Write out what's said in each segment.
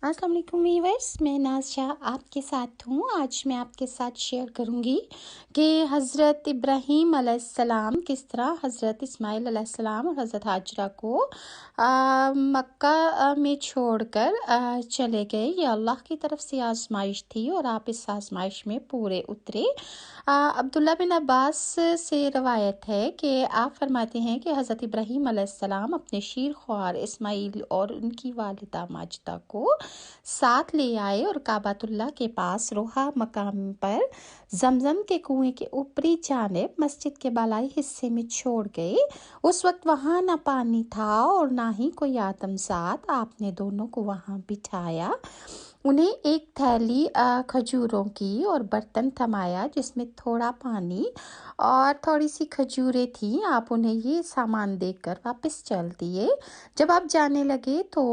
अस्सलाम वालेकुम व्यूअर्स, मैं नाज़ शाह आपके साथ हूँ। आज मैं आपके साथ शेयर करूँगी कि हज़रत इब्राहीम अलैहिस्सलाम किस तरह हज़रत इस्माइल अलैहिस्सलाम और हज़रत हाजरा को मक्का में छोड़कर चले गए। ये अल्लाह की तरफ से आजमाइश थी और आप इस आजमाइश में पूरे उतरे। अब्दुल्ला बिन अब्बास से रवायत है कि आप फरमाते हैं कि हज़रत इब्राहीम अलैहिस्सलाम अपने शीर ख्वार इस्माइल और उनकी वालिदा माजिदा को साथ ले आए और काबातुल्लाह के पास रोहा मकाम पर जमजम के कुएं के ऊपरी जानिब मस्जिद के बालाई हिस्से में छोड़ गए। उस वक्त वहां ना पानी था और ना ही कोई आदमजात। आपने दोनों को वहां बिठाया, उन्हें एक थैली खजूरों की और बर्तन थमाया जिसमें थोड़ा पानी और थोड़ी सी खजूरें थी। आप उन्हें ये सामान देकर वापस चल दिए। जब आप जाने लगे तो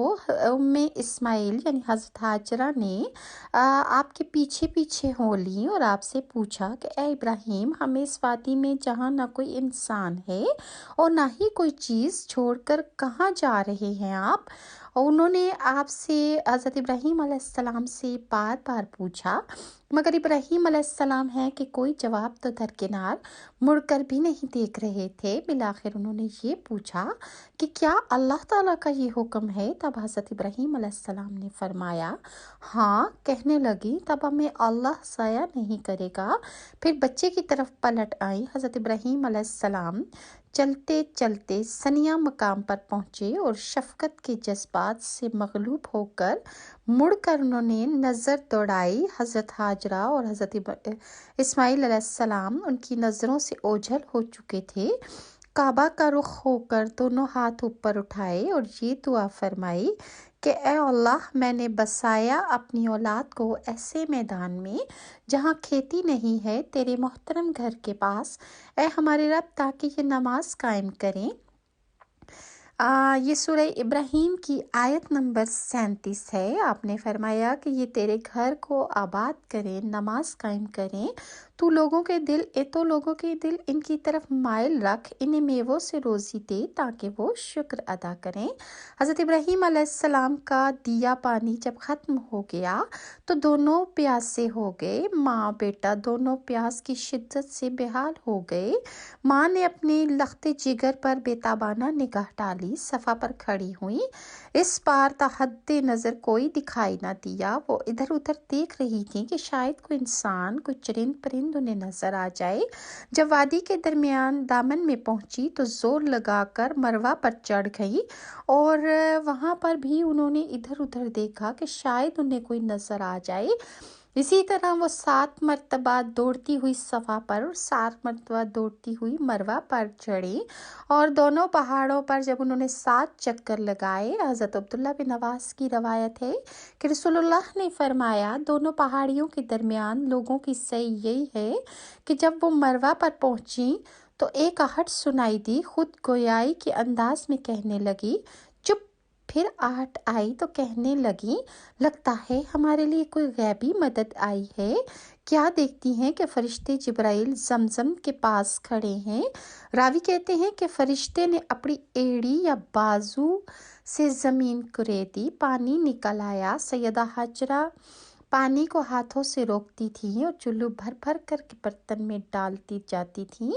उम्मे इस्माइल यानी हज़रत हाजरा ने आपके पीछे पीछे हो ली और आपसे पूछा कि ए इब्राहीम, हमें इस वादी में जहाँ ना कोई इंसान है और ना ही कोई चीज़ छोड़कर कहाँ जा रहे हैं आप। और उन्होंने आपसे हज़रत इब्राहीम अलैहिस्सलाम से बार बार पूछा, मगर इब्राहीम अलैहिस्सलाम है कि कोई जवाब तो दरकिनार मुड़कर भी नहीं देख रहे थे। बिलाखिर उन्होंने ये पूछा कि क्या अल्लाह ताला का ये हुक्म है। तब हज़रत इब्राहीम अलैहिस्सलाम ने फरमाया हाँ। कहने लगी तब हमें अल्लाह ज़ाया नहीं करेगा। फिर बच्चे की तरफ पलट आई। हज़रत इब्राहीम अलैहिस्सलाम चलते चलते सनिया मकाम पर पहुँचे और शफकत के जज्बात से मगलूब होकर मुड़कर उन्होंने नज़र दौड़ाई। हज़रत हाजरा और हज़रत इस्माइल अलैहिस्सलाम उनकी नज़रों से ओझल हो चुके थे। काबा का रुख होकर दोनों हाथ ऊपर उठाए और ये दुआ फरमाई कि ए अल्लाह, मैंने बसाया अपनी औलाद को ऐसे मैदान में जहाँ खेती नहीं है, तेरे मोहतरम घर के पास, ए हमारे रब, ताकि ये नमाज कायम करें। ये सूरह इब्राहीम की आयत नंबर 37 है। आपने फरमाया कि ये तेरे घर को आबाद करें, नमाज कायम करें। तो लोगों के दिल इनकी तरफ माइल रख, इन्हें मेवों से रोज़ी दे ताकि वो शुक्र अदा करें। हज़रत इब्राहीम अलैहिस्सलाम का दिया पानी जब ख़त्म हो गया तो दोनों प्यासे हो गए। माँ बेटा दोनों प्यास की शिद्दत से बेहाल हो गए। माँ ने अपने लख्ते जिगर पर बेताबाना निगाह डाली, सफ़ा पर खड़ी हुई। इस बार तहद्दे नज़र कोई दिखाई न दिया। वो इधर उधर देख रही थी कि शायद कोई इंसान, कोई चरिंद परिंद उन्हें नजर आ जाए। जब वादी के दरमियान दामन में पहुंची तो जोर लगाकर मरवा पर चढ़ गई और वहां पर भी उन्होंने इधर उधर देखा कि शायद उन्हें कोई नजर आ जाए। इसी तरह वो 7 मरतबा दौड़ती हुई सफ़ा पर और 7 मरतबा दौड़ती हुई मरवा पर चढ़ी और दोनों पहाड़ों पर जब उन्होंने 7 चक्कर लगाए। हज़रत अब्दुल्ला बिन अब्बास की रवायत है कि रसूलुल्लाह ने फरमाया, दोनों पहाड़ियों के दरमियान लोगों की सही यही है कि जब वो मरवा पर पहुंची तो एक आहट सुनाई दी। खुद गोयाई के अंदाज में कहने लगी, चुप। फिर आहट आई तो कहने लगी, लगता है हमारे लिए कोई गैबी मदद आई है। क्या देखती हैं कि फरिश्ते जिब्राइल जमजम के पास खड़े हैं। रावी कहते हैं कि फरिश्ते ने अपनी एड़ी या बाजू से जमीन कुरेदी, पानी निकल आया। सैयदा हाजरा पानी को हाथों से रोकती थी और चुल्लू भर भर कर के बर्तन में डालती जाती थी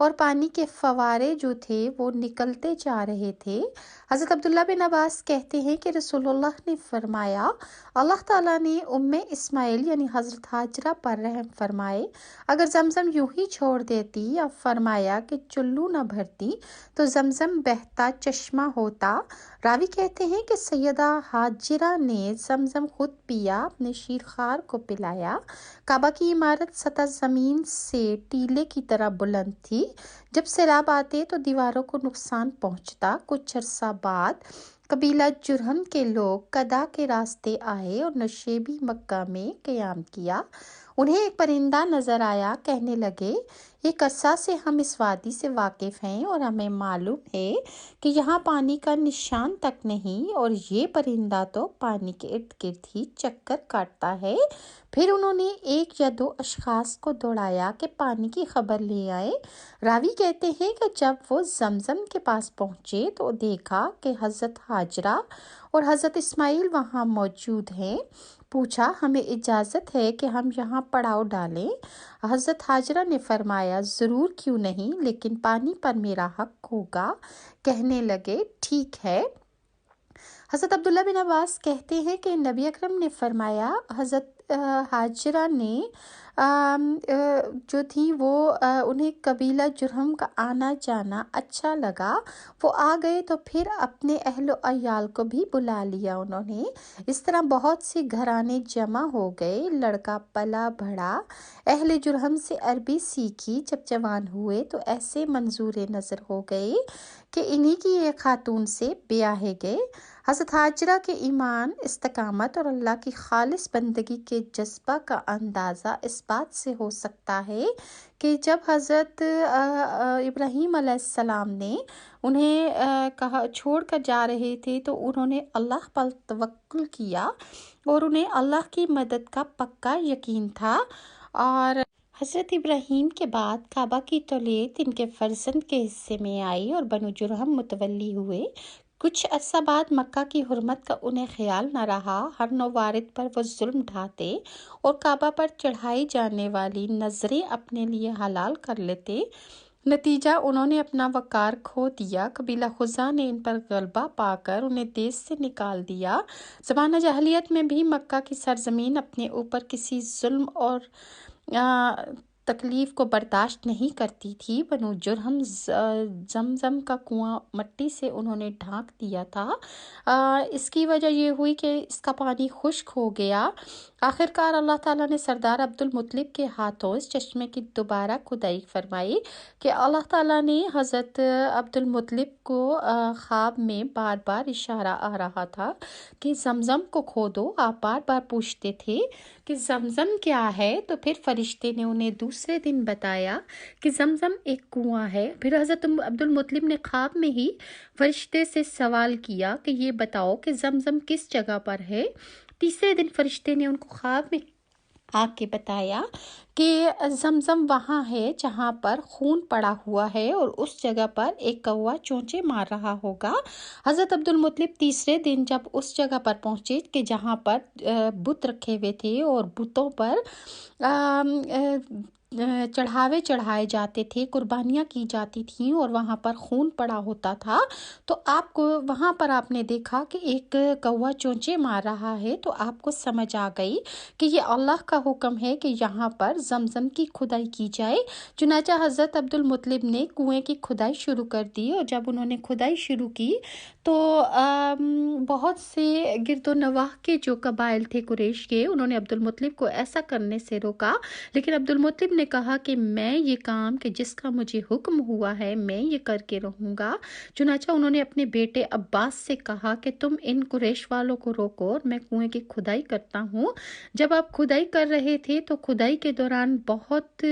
और पानी के फवारे जो थे वो निकलते जा रहे थे। हज़रत अब्दुल्ला बिन अब्बास कहते हैं कि रसूलुल्लाह ने फरमाया, अल्लाह ताला ने उम्मे इस्माइल यानी हज़रत हाजरा पर रहम फरमाए। अगर जमजम यूं ही छोड़ देती या फरमाया कि चुल्लू न भरती तो जमजम बहता चश्मा होता। रावी कहते हैं कि सैयदा हाजिरा ने जमजम खुद पिया, अपने शीरखार को पिलाया। काबा की इमारत सतह जमीन से टीले की तरह बुलंद थी। जब सैलाब आते तो दीवारों को नुकसान पहुंचता। कुछ अरसा बाद कबीला जुरहम के लोग कदा के रास्ते आए और नशेबी मक्का में क़याम किया। उन्हें एक परिंदा नजर आया। कहने लगे, एक अरसा से हम इस वादी से वाकिफ हैं और हमें मालूम है कि यहाँ पानी का निशान तक नहीं और ये परिंदा तो पानी के इर्द गिर्द ही चक्कर काटता है। फिर उन्होंने एक या दो अशखास को दौड़ाया कि पानी की खबर ले आए। रावी कहते हैं कि जब वो जमजम के पास पहुँचे तो देखा कि हज़रत हाजरा اور حضرت اسماعیل وہاں موجود ہیں۔ پوچھا ہمیں اجازت ہے کہ ہم یہاں پڑاؤ ڈالیں؟ حضرت ہاجرہ نے فرمایا ضرور، کیوں نہیں، لیکن پانی پر میرا حق ہوگا۔ کہنے لگے ٹھیک ہے۔ حضرت عبداللہ بن عباس کہتے ہیں کہ نبی اکرم نے فرمایا حضرت ہاجرہ نے جو تھی وہ انہیں قبیلہ جرہم کا آنا جانا اچھا لگا، وہ آ گئے تو پھر اپنے اہل و عیال کو بھی بلا لیا انہوں نے۔ اس طرح بہت سے گھرانے جمع ہو گئے، لڑکا پلا بڑھا، اہل جرہم سے عربی سیکھی، جب جوان ہوئے تو ایسے منظور نظر ہو گئے کہ انہی کی ایک خاتون سے بیاہے گئے۔ حضرت ہاجرہ کے ایمان، استقامت اور اللہ کی خالص بندگی کے جذبہ کا اندازہ اس بات سے ہو سکتا ہے کہ جب حضرت ابراہیم علیہ السلام نے انہیں کہا چھوڑ کر جا رہے تھے تو انہوں نے اللہ پر توکل کیا اور انہیں اللہ کی مدد کا پکا یقین تھا۔ اور حضرت ابراہیم کے بعد کعبہ کی تولیت ان کے فرزند کے حصے میں آئی اور بنو جرہم متولی ہوئے۔ کچھ عرصہ بعد مکہ کی حرمت کا انہیں خیال نہ رہا، ہر نو وارد پر وہ ظلم ڈھاتے اور کعبہ پر چڑھائی جانے والی نظریں اپنے لیے حلال کر لیتے۔ نتیجہ انہوں نے اپنا وقار کھو دیا۔ قبیلہ خزاع نے ان پر غلبہ پا کر انہیں دیس سے نکال دیا۔ زمانہ جاہلیت میں بھی مکہ کی سرزمین اپنے اوپر کسی ظلم اور تکلیف کو برداشت نہیں کرتی تھی۔ بنو جرہم زمزم کا کنواں مٹی سے انہوں نے ڈھانک دیا تھا، اس کی وجہ یہ ہوئی کہ اس کا پانی خشک ہو گیا۔ آخرکار اللہ تعالیٰ نے سردار عبد المطلب کے ہاتھوں اس چشمے کی دوبارہ کھدائی فرمائی کہ اللہ تعالیٰ نے حضرت عبد المطلب کو خواب میں بار بار اشارہ آ رہا تھا کہ زمزم کو کھودو۔ آپ بار بار پوچھتے تھے کہ زمزم کیا ہے، تو پھر فرشتے نے انہیں دوسرے دن بتایا کہ زمزم ایک کنواں ہے۔ پھر حضرت عبد المطلب نے خواب میں ہی فرشتے سے سوال کیا کہ یہ بتاؤ کہ زمزم کس جگہ پر ہے۔ تیسرے دن فرشتے نے ان کو خواب میں آ کے بتایا کہ زمزم وہاں ہے جہاں پر خون پڑا ہوا ہے اور اس جگہ پر ایک کوا چونچے مار رہا ہوگا۔ حضرت عبد المطلب تیسرے دن جب اس جگہ پر پہنچے کہ جہاں پر بت رکھے ہوئے تھے اور بتوں پر چڑھاوے چڑھائے جاتے تھے، قربانیاں کی جاتی تھیں اور وہاں پر خون پڑا ہوتا تھا، تو آپ کو وہاں پر آپ نے دیکھا کہ ایک کوا چونچے مار رہا ہے، تو آپ کو سمجھ آ گئی کہ یہ اللہ کا حکم ہے کہ یہاں پر زمزم کی کھدائی کی جائے۔ چنانچہ حضرت عبد المطلب نے کنویں کی کھدائی شروع کر دی، اور جب انہوں نے کھدائی شروع کی تو بہت سے گرد و نواح کے جو قبائل تھے قریش کے، انہوں نے عبد المطلب کو ایسا کرنے سے روکا، لیکن عبد المطلب نے کہا کہ میں یہ کام کہ جس کا مجھے حکم ہوا ہے میں یہ کر کے رہوں گا۔ چنانچہ انہوں نے اپنے بیٹے عباس سے کہا کہ تم ان قریش والوں کو روکو اور میں کنویں کی کھدائی کرتا ہوں۔ جب آپ کھدائی کر رہے تھے تو کھدائی کے دوران بہت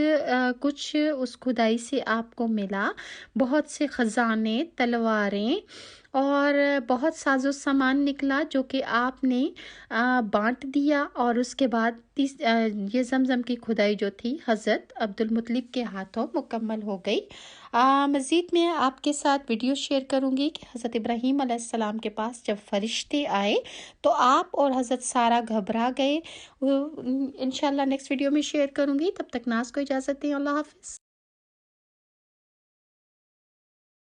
کچھ اس کھدائی سے آپ کو ملا، بہت سے خزانے، تلواریں اور بہت ساز و سامان نکلا جو کہ آپ نے بانٹ دیا، اور اس کے بعد یہ زمزم کی کھدائی جو تھی حضرت عبد المطلب کے ہاتھوں مکمل ہو گئی۔ مزید میں آپ کے ساتھ ویڈیو شیئر کروں گی کہ حضرت ابراہیم علیہ السلام کے پاس جب فرشتے آئے تو آپ اور حضرت سارہ گھبرا گئے۔ انشاءاللہ نیکسٹ ویڈیو میں شیئر کروں گی، تب تک ناز کو اجازت دیں۔ اللہ حافظ۔